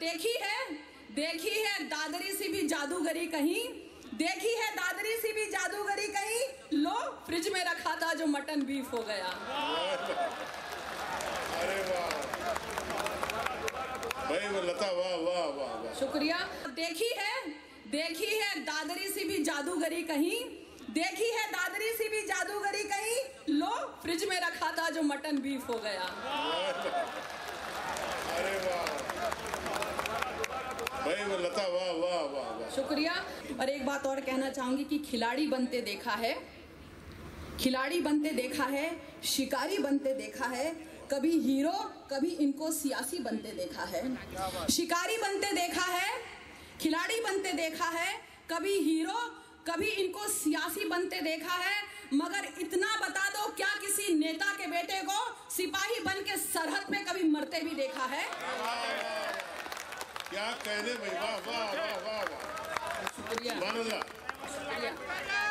देखी है दादरी सी भी जादूगरी कहीं, देखी है दादरी सी भी जादूगरी कहीं, लो फ्रिज में रखा था जो मटन बीफ हो गया। अरे वाह भाई, वो लता, वाह वाह वाह वाह, शुक्रिया। देखी है दादरी सी भी जादूगरी कहीं, देखी है दादरी सी भी जादूगरी कहीं, लो फ्रिज में रखा था जो मटन बीफ हो गया। अरे वाह भाई, वो लता, वाह वाह वाह वाह, शुक्रिया। और एक बात और कहना चाहूंगी कि खिलाड़ी बनते देखा है, खिलाड़ी बनते देखा है, शिकारी बनते देखा है, कभी हीरो कभी इनको सियासी बनते देखा है। शिकारी बनते देखा है, खिलाड़ी बनते देखा है, कभी हीरो कभी इनको सियासी बनते देखा है, मगर इतना बता दो क्या किसी नेता के बेटे को सिपाही बन के सरहद पे कभी मरते भी देखा है? क्या कहने भाई, वाह वाह वाह वाह वाह, शुक्रिया,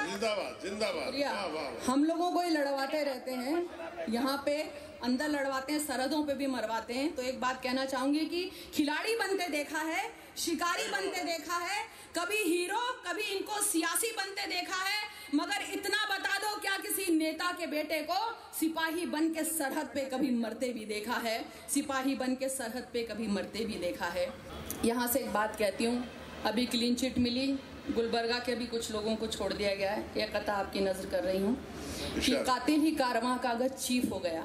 जिंदाबाद जिंदाबाद, वाह वाह। हम लोगों को ही लड़वाते रहते हैं, यहाँ पे अंदर लड़वाते हैं, सरहदों पे भी मरवाते हैं। तो एक बात कहना चाहूंगी कि खिलाड़ी बनते देखा है, शिकारी बनते देखा है, कभी हीरो कभी इनको सियासी बनते देखा है, मगर इतना बता दो क्या किसी नेता के बेटे को सिपाही बन के सरहद पे कभी मरते भी देखा है? सिपाही बन के सरहद पे कभी मरते भी देखा है। यहाँ से एक बात कहती हूँ, अभी क्लीन चिट मिली, गुलबर्गा के भी कुछ लोगों को छोड़ दिया गया है। एक कथा आपकी नजर कर रही हूँ कि कातिल ही कारवां का अगर चीफ हो गया,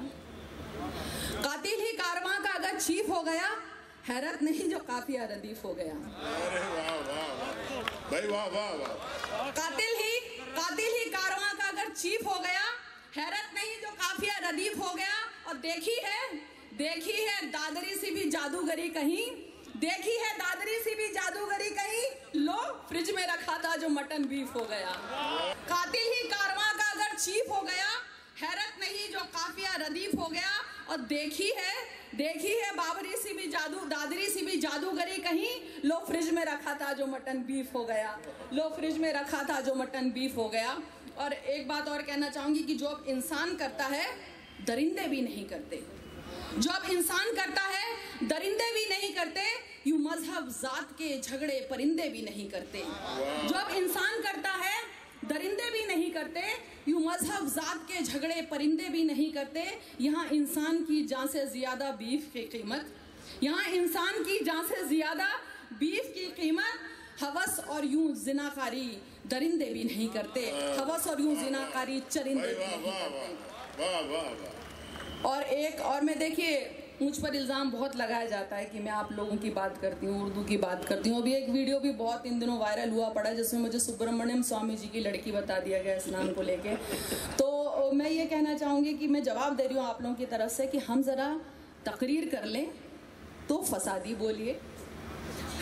कातिल ही कारवां का अगर चीफ हो गया, हैरत नहीं जो काफिया रदीफ हो गया। अरे वाह वाह भाई, वाह वाह वाह। कातिल ही कारवां का अगर चीफ हो गया, हैरत नहीं जो काफिया रदीफ हो गया। और देखी है दादरी सी भी जादूगरी कहीं, देखी है दादरी सी भी जादूगरी कहीं, लो फ्रिज में रखा था जो मटन बीफ हो गया। कातिल ही कारवां का अगर चीफ हो गया, हैरत नहीं जो काफिया रदीफ हो गया। और देखी है बाबरी सी भी दादरी सी भी जादूगरी कहीं, लो फ्रिज में रखा था जो मटन बीफ हो गया, लो फ्रिज में रखा था जो मटन बीफ हो गया। और एक बात और कहना चाहूंगी कि जो अब इंसान करता है दरिंदे भी नहीं करते, जो अब इंसान करता है दरिंदे भी नहीं करते, यूं मजहब जात के झगड़े परिंदे भी नहीं करते। जो अब इंसान करता है दरिंदे भी नहीं करते, यूं मजहब जात के झगड़े परिंदे भी नहीं करते। यहाँ इंसान की जान से ज्यादा बीफ की कीमत, यहाँ इंसान की जान से ज्यादा बीफ की कीमत, हवस और यूं जिनाकारी दरिंदे भी नहीं करते, हवस और यूं जिनाकारी चरिंदे भी नहीं करते। वाह वाह वाह। और मैं देखिए, मुझ पर इल्ज़ाम बहुत लगाया जाता है कि मैं आप लोगों की बात करती हूँ, उर्दू की बात करती हूँ। अभी एक वीडियो भी बहुत इन दिनों वायरल हुआ पड़ा जिसमें मुझे सुब्रमण्यम स्वामी जी की लड़की बता दिया गया स्नान को लेके। तो मैं ये कहना चाहूँगी कि मैं जवाब दे रही हूँ आप लोगों की तरफ से कि हम ज़रा तकरीर कर लें तो फसादी बोलिए,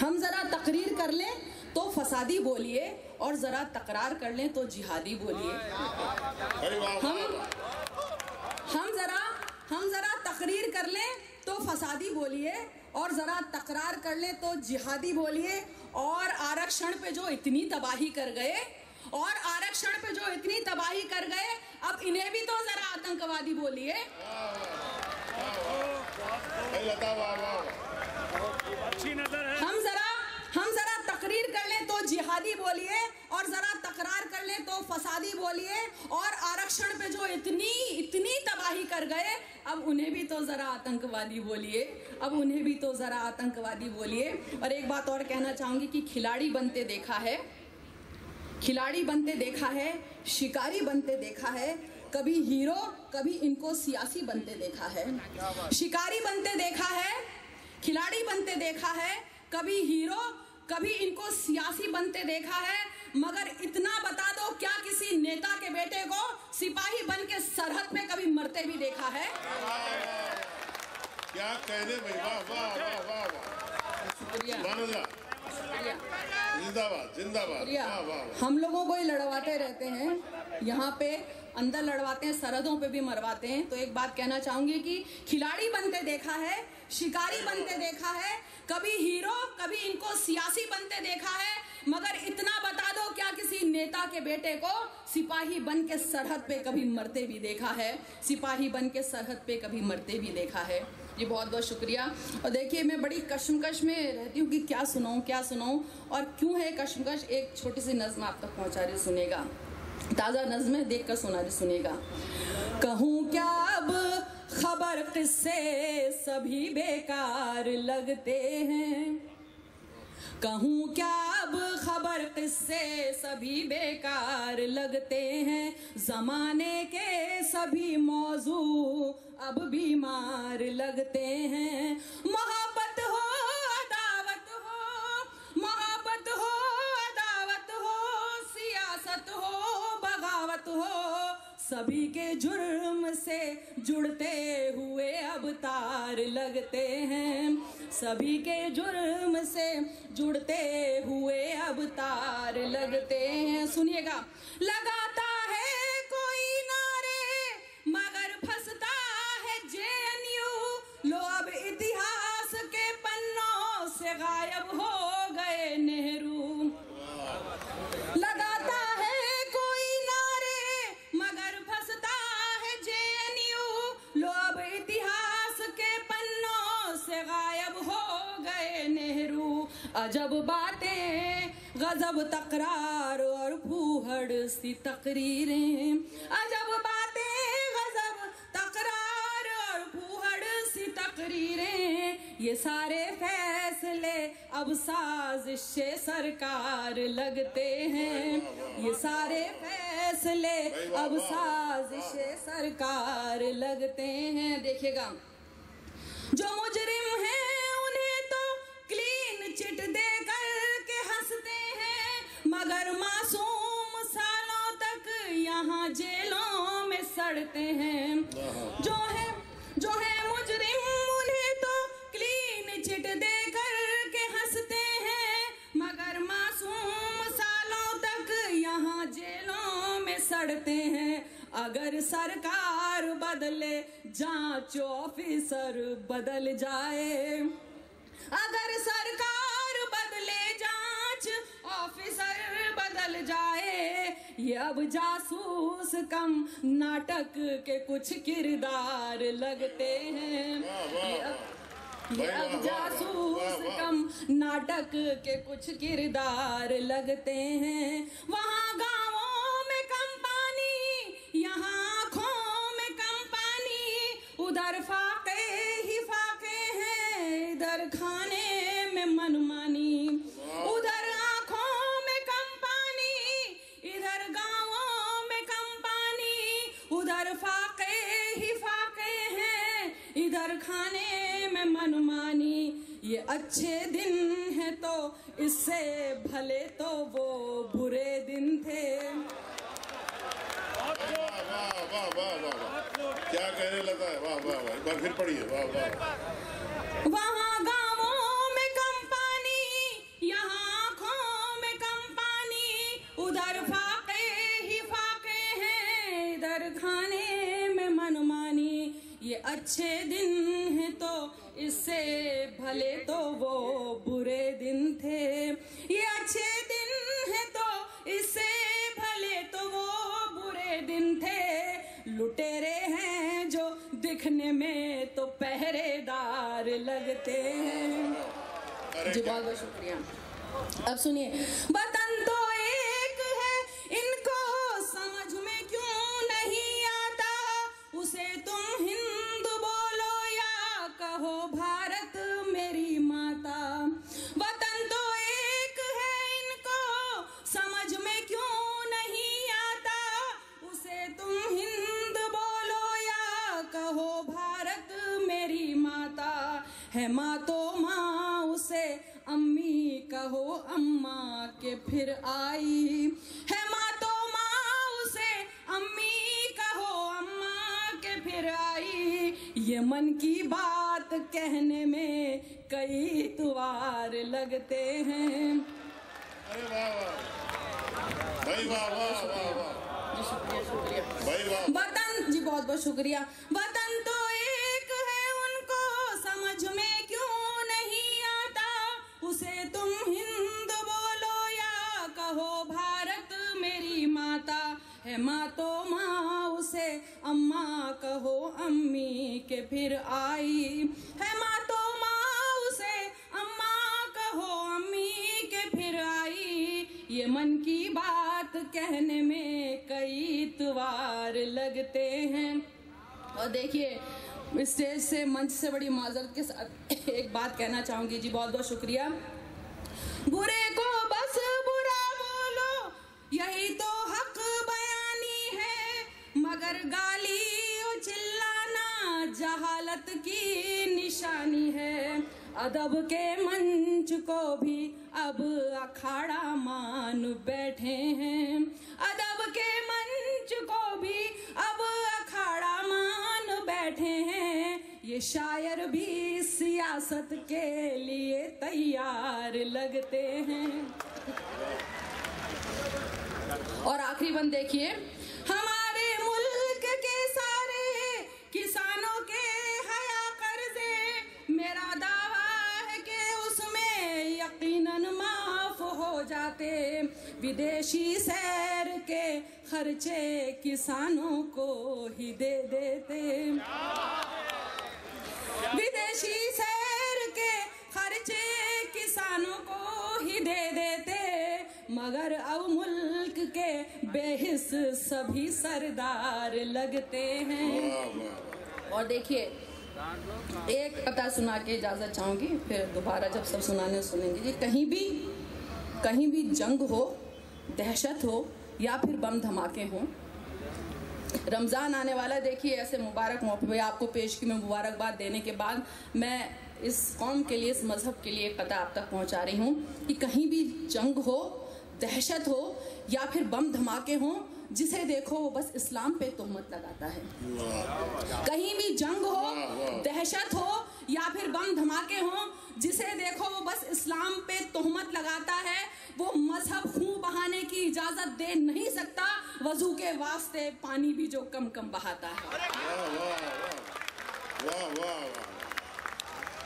हम ज़रा तकरीर कर लें तो फसादी बोलिए, और ज़रा तकरार कर लें तो जिहादी बोलिए। हम जरा तकरीर कर लें तो फसादी बोलिए, और जरा तकरार कर लें तो जिहादी बोलिए। और आरक्षण पे जो इतनी तबाही कर गए, अब इन्हें भी तो जरा आतंकवादी बोलिए। हम जरा तकरीर कर लें तो जिहादी बोलिए, और जरा तकरार कर लें तो फसादी बोलिए। और आरक्षण पे जो इतनी तबाही कर गए, अब उन्हें भी तो जरा आतंकवादी बोलिए, अब उन्हें भी तो जरा आतंकवादी बोलिए। और एक बात और कहना चाहूंगी कि खिलाड़ी बनते देखा है, खिलाड़ी बनते देखा है, शिकारी बनते देखा है, कभी हीरो कभी इनको सियासी बनते देखा है। शिकारी बनते देखा है, खिलाड़ी बनते देखा है, कभी हीरो कभी इनको सियासी बनते देखा है, मगर इतना बता दो क्या किसी नेता के बेटे को सिपाही बन के सरहद पे कभी मरते भी देखा है? क्या कहने भाई, वाह वाह वाह वाह वाह, शुक्रिया, जिंदाबाद जिंदाबाद, वाह वाह। हम लोगों को ही लड़वाते रहते हैं, यहाँ पे अंदर लड़वाते हैं, सरहदों पे भी मरवाते हैं। तो एक बात कहना चाहूंगी कि खिलाड़ी बनते देखा है, शिकारी बनते देखा है, कभी हीरो कभी इनको सियासी बनते देखा है, मगर इतना बता दो क्या किसी नेता के बेटे को सिपाही बन के सरहद पे कभी मरते भी देखा है? सिपाही बन के सरहद पे कभी मरते भी देखा है? जी बहुत बहुत शुक्रिया। और देखिए मैं बड़ी कश्मकश में रहती हूँ कि क्या सुनाऊँ और क्यों है कश्मकश। एक छोटी सी नज़्म आप तक पहुँचा रही, सुनेगा। ताज़ा नज़्म है, देख कर सुनेगा। कहूँ क्या अब खबर किस्से सभी बेकार लगते हैं, कहूँ क्या अब खबर किस्से सभी बेकार लगते हैं, ज़माने के सभी मौजू अब बीमार लगते हैं। मोहब्बत हो अदावत हो, मोहब्बत हो अदावत हो, सियासत हो बगावत हो, सभी के जुर्म से जुड़ते हुए अब तार लगते हैं, सभी के जुर्म से जुड़ते हुए अब तार लगते हैं। सुनिएगा। लगाता है कोई नारे मगर फंसता है JNU, लो अब इतिहास के पन्नों से गायब हो गए नेहरू। लगाता है कोई नारे मगर फंसता है JNU, लो अब इतिहास के पन्नों से गायब हो गए नेहरू। अजब बातें गजब तकरार और फूहड़ सी तकरीरें, अजब बातें गजब तकरार और फूहड़ सी तकरीरें, ये सारे फैसले अब साजिश सरकार लगते हैं, ये सारे फैसले अब साजिश सरकार लगते हैं। देखिएगा। जो मुजरिम हैं उन्हें तो क्लीन चिट दे कर के हंसते हैं, मगर मासूम सालों तक यहाँ जेलों में सड़ते हैं। जो है मुजरिम उन्हें तो क्लीन चिट दे कर के हंसते हैं, मगर मासूम सालों तक यहाँ जेलों में सड़ते हैं। अगर सरकार बदले जांच ऑफिसर बदल जाए, अगर सरकार बदले जांच ऑफिसर बदल जाए, ये अब जासूस कम नाटक के कुछ किरदार लगते हैं, ये अब जासूस कम नाटक के कुछ किरदार लगते हैं। वहाँ गाँवों में कम पानी, यहाँ आँखों में कम पानी, उधर फाके ही फाके हैं, इधर खाने में मनमानी, उधर आँखों में कम पानी, इधर गाँवों में कम पानी, उधर फाके ही फाके हैं, इधर खाने में मनमानी। ये अच्छे दिन हैं तो इससे भले तो वो बुरे दिन थे। वाह वाह वाह वाह, क्या कहने लगा है। वाह वाह वाह, एक बार फिर पढ़िए। वाह वाह। वहाँ गाँवों में कम पानी, यहाँ आँखों में कम पानी, उधर फाके ही फाके हैं, इधर खाने में मनमानी। ये अच्छे दिन हैं तो इससे भले तो वो बुरे दिन थे, ये अच्छे दिन हैं तो इससे भले तो वो बुरे दिन थे। लुटेरे हैं जो दिखने में तो पहरेदार लगते हैं। जी बहुत बहुत शुक्रिया। अब सुनिए। वतन तो एक है इनको समझ में क्यों नहीं आता, उसे तुम हिंद बोलो या कहो भारत मेरी माता। वतन तो एक है इनको समझ में क्यों नहीं आता, उसे तुम हिंद बोलो या कहो भारत मेरी माता। है माँ तो माँ उसे अम्मी कहो अम्मा के फिर आई, है माँ तो माँ उसे अम्मी कहो अम्मा के फिर आई। ये मन की बात कहने में कई तुवार लगते हैं। अरे वाह वाह भाई, वाह वाह वाह वाह जी शुक्रिया शुक्रिया भाई, वाह। वतन जी बहुत बहुत शुक्रिया। वतन तो एक है उनको समझ में क्यों नहीं आता, उसे तुम हिंद बोलो या कहो भारत मेरी माता। है माँ तो माँ उसे अम्मा कहो अम्मी के फिर आई है माँ तो माँ उसे अम्मा कहो अम्मी के फिर आई। ये मन की बात कहने में कई इतवार लगते हैं। और देखिए स्टेज से मंच से बड़ी माजरत के साथ एक बात कहना चाहूंगी जी, बहुत बहुत शुक्रिया। बुरे को बस बुरा बोलो यही तो हक बयानी है, मगर गाली और चिल्लाना जहालत की निशानी है। अदब के मंच को भी अब अखाड़ा मान बैठे हैं, अदब के मंच को भी अब अखाड़ा मान बैठे हैं। ये शायर भी सियासत के लिए तैयार लगते हैं। और आखिरी बंद देखिए, हमारे मुल्क के सारे किसानों के हया कर्जे, मेरा दावा है कि उसमें यकीनन माफ हो जाते। विदेशी सैर के खर्चे किसानों को ही दे देते, विदेशी सैर के खर्चे किसानों को ही दे देते। मगर अब मुल्क के बेहिस सभी सरदार लगते हैं। और देखिए एक कथा सुना के इजाजत चाहूंगी, फिर दोबारा जब सब सुनाने सुनेंगे जी। कहीं भी जंग हो, दहशत हो या फिर बम धमाके हों, रमज़ान आने वाला, देखिए ऐसे मुबारक मौके पे आपको पेश की मैं मुबारकबाद देने के बाद मैं इस कौम के लिए, इस मज़हब के लिए कथा आप तक पहुंचा रही हूँ कि कहीं भी जंग हो, दहशत हो या फिर बम धमाके हों, जिसे देखो वो बस इस्लाम पे तोहमत लगाता है। कहीं भी जंग हो, दहशत हो या फिर बम धमाके हों, जिसे देखो वो बस इस्लाम पे तोहमत लगाता है। वो मजहब खून बहाने की इजाजत दे नहीं सकता, वजू के वास्ते पानी भी जो कम कम बहाता है। वाह वाह वाह वाह वाह।